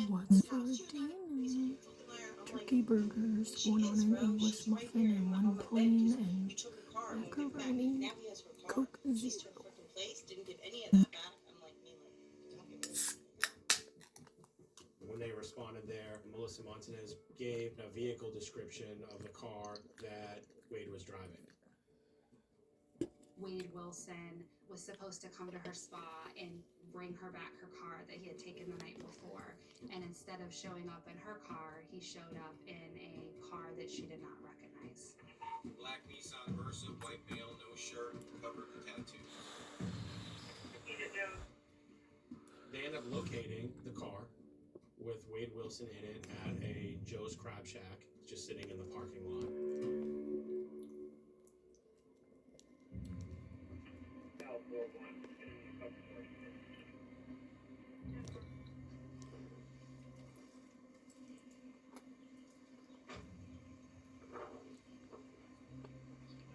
What's for dinner? Turkey burgers, one on an English muffin and one plain, and macaroni, Coke Zero. When they responded there, Melissa Montanez gave a vehicle description of the car that Wade was driving. Wade Wilson was supposed to come to her spa and bring her back her car that he had taken the night before. And instead of showing up in her car, he showed up in a car that she did not recognize. Black Nissan Versa, white male, no shirt, covered in tattoos. They end up locating the car with Wade Wilson in it at a Joe's Crab Shack, just sitting in the parking lot.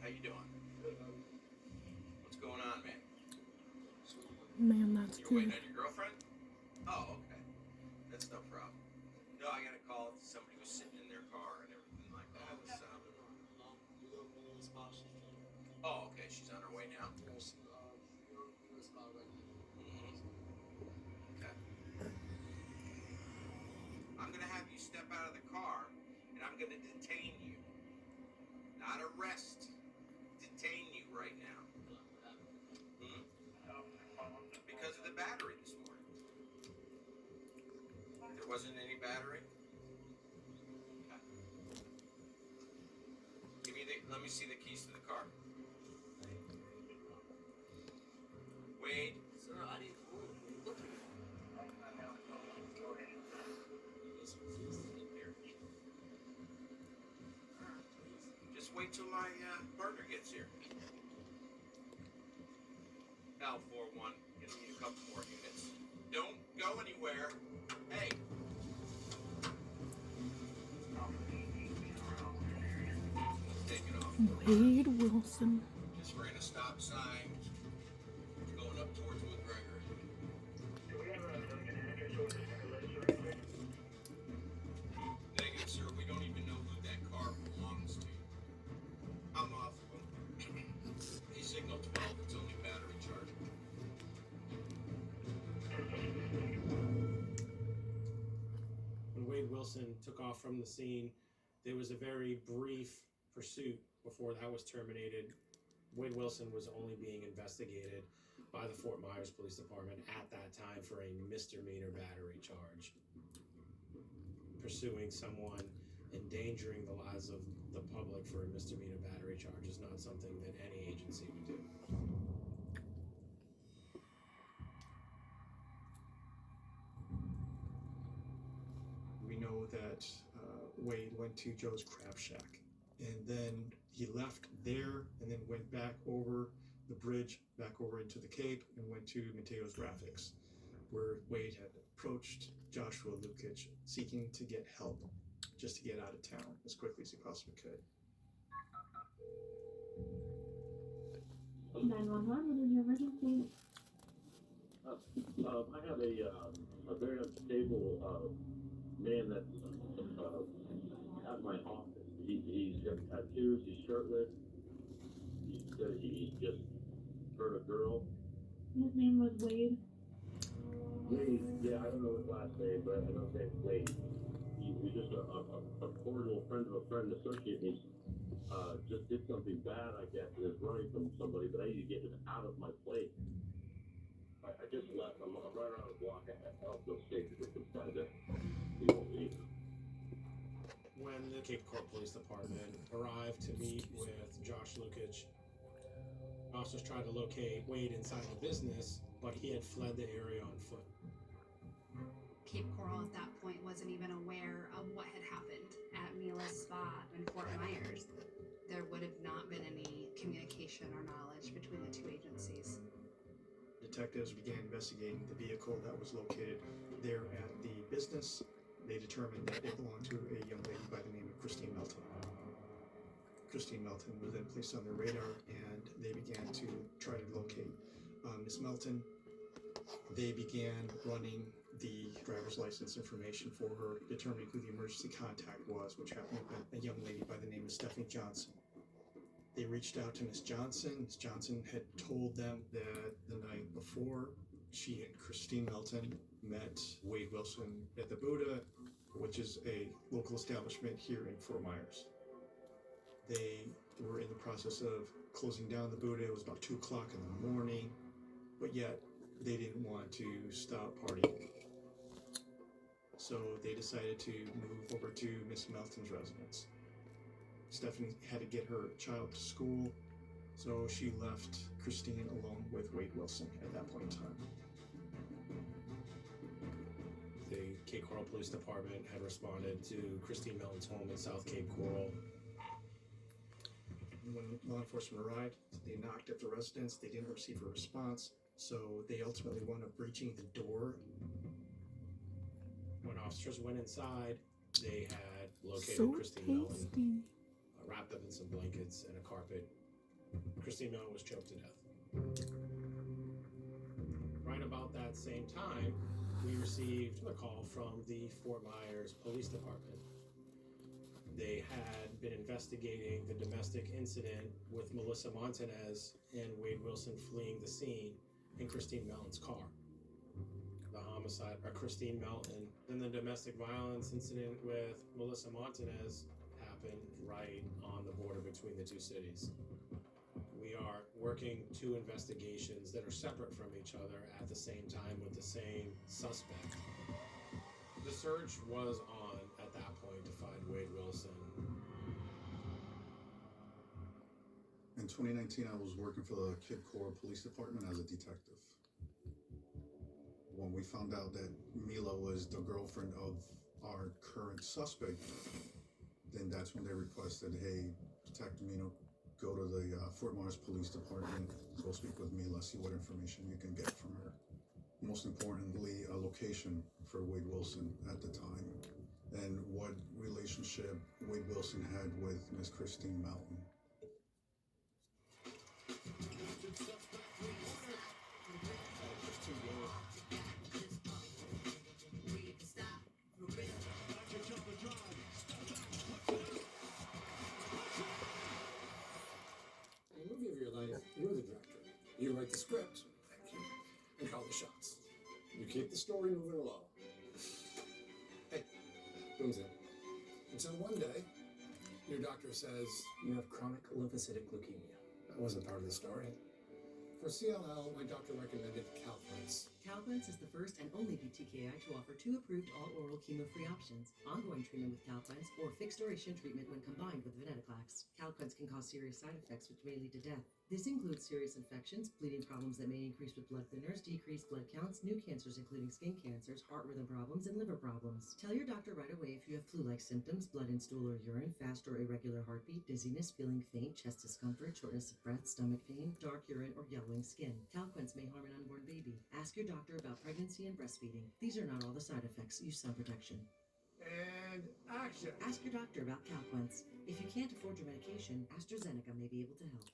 How you doing? What's going on, man? Man, that's You're good. waiting on your girlfriend? Oh, okay. That's no problem. No, I got a call. Somebody was sitting in their car and everything like that. Oh, okay. She's on her way now. Okay. I'm gonna have you step out of the car, and I'm gonna detain you. Not arrest. Detain you right now. Because of the battery this morning. There wasn't any battery? Okay. Let me see the keys to the car. Wade. Sir, I didn't look at it. Just wait till my partner gets here. L41, gonna need a couple more units. Don't go anywhere. Hey. Take it off. Wade Wilson. Just ran a stop sign. Going up towards McGregor. Negative, sir. We don't even know who that car belongs to. I'm off of him. He's signal 12. It's only battery charge. When Wade Wilson took off from the scene, there was a very brief pursuit before that was terminated. Wade Wilson was only being investigated by the Fort Myers Police Department at that time for a misdemeanor battery charge. Pursuing someone, endangering the lives of the public for a misdemeanor battery charge is not something that any agency would do. We know that Wade went to Joe's Crab Shack, and then he left there and then went back over the bridge, back over into the Cape, and went to Mateo's Graphics, where Wade had approached Joshua Lukic seeking to get help just to get out of town as quickly as he possibly could. 911, what is your emergency? I have a very unstable man that at my office. He's got tattoos, he's shirtless. He said he just hurt a girl. His name was Wade. Wade, yeah, I don't know his last name, but I know his name's Wade. He's just a cordial friend of a friend, associate. He's just did something bad, I guess, and is running from somebody, but I need to get him out of my place. I just left. I'm right around the block. I'll go stay to get inside there. He won't leave. When the Cape Coral Police Department arrived to meet with Josh Lukic, officers tried to locate Wade inside the business, but he had fled the area on foot. Cape Coral at that point wasn't even aware of what had happened at Mila's spa in Fort Myers. There would have not been any communication or knowledge between the two agencies. Detectives began investigating the vehicle that was located there at the business. They determined that it belonged to a young lady by the name of Christine Melton. Christine Melton was then placed on their radar, and they began to try to locate Miss Melton. They began running the driver's license information for her, determining who the emergency contact was, which happened to be a young lady by the name of Stephanie Johnson. They reached out to Miss Johnson. Miss Johnson had told them that the night before, she and Christine Melton met Wade Wilson at the Buddha, which is a local establishment here in Fort Myers. They were in the process of closing down the Buddha. It was about 2 o'clock in the morning, but yet they didn't want to stop partying. So they decided to move over to Miss Melton's residence. Stephanie had to get her child to school, so she left Christine alone with Wade Wilson at that point in time. The Cape Coral Police Department had responded to Christine Melton's home in South Cape Coral. When law enforcement arrived, they knocked at the residence. They didn't receive a response, so they ultimately wound up breaching the door. When officers went inside, they had located So Christine Melton, tasty. wrapped up in some blankets and a carpet. Christine Melton was choked to death. Right about that same time, we received a call from the Fort Myers Police Department. They had been investigating the domestic incident with Melissa Montanez and Wade Wilson fleeing the scene in Christine Melton's car. The homicide of Christine Melton and the domestic violence incident with Melissa Montanez happened right on the border between the two cities. We are working 2 investigations that are separate from each other at the same time with the same suspect. The search was on at that point to find Wade Wilson. In 2019, I was working for the Cape Coral Police Department as a detective. When we found out that Mila was the girlfriend of our current suspect, then that's when they requested, hey, Detective Mino, go to the Fort Myers Police Department, go speak with Mila, see what information you can get from her. Most importantly, a location for Wade Wilson at the time, and what relationship Wade Wilson had with Miss Christine Melton. In a movie of your life, you're the director. You write the script, thank you, and call the shots. You keep the story moving along. Hey, boom's in. Until one day, your doctor says you have chronic lymphocytic leukemia. That wasn't part of the story. For CLL, my doctor recommended Calquence. Calquence is the first and only BTKI to offer 2 approved all-oral chemo-free options: ongoing treatment with Calquence or fixed-duration treatment when combined with venetoclax. Calquence can cause serious side effects which may lead to death. This includes serious infections, bleeding problems that may increase with blood thinners, decreased blood counts, new cancers including skin cancers, heart rhythm problems, and liver problems. Tell your doctor right away if you have flu-like symptoms, blood in stool or urine, fast or irregular heartbeat, dizziness, feeling faint, chest discomfort, shortness of breath, stomach pain, dark urine, or yellowing skin. Calquence may harm an unborn baby. Ask your doctor about pregnancy and breastfeeding. These are not all the side effects. Use sun protection. And action! Ask your doctor about Calquence. If you can't afford your medication, AstraZeneca may be able to help.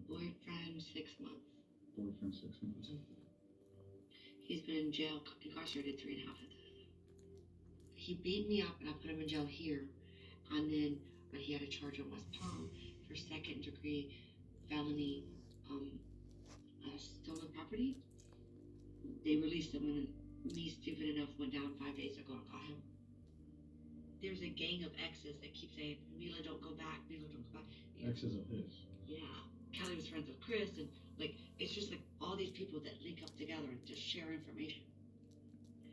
Boyfriend 6 months. Boyfriend 6 months. He's been in jail, incarcerated 3.5 of them. He beat me up and I put him in jail here. And then he had a charge on West Palm for 2nd degree felony stolen property. They released him and me, stupid enough, went down 5 days ago and got him. There's a gang of exes that keep saying, Mila, don't go back, Mila, don't go back. Exes of his. Yeah. Kelly was friends with Chris, and it's just all these people that link up together and just share information.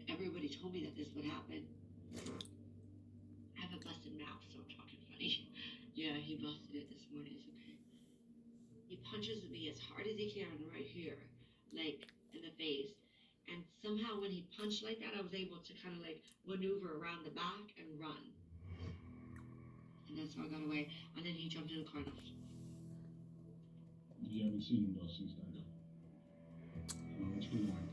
Everybody told me that this would happen. I have a busted mouth, so I'm talking funny. Yeah, he busted it this morning. It's okay. He punches me as hard as he can right here, in the face. And somehow when he punched like that, I was able to kind of maneuver around the back and run. And that's how I got away. And then he jumped in the car and left. You haven't seen him though since then. No, it's been long.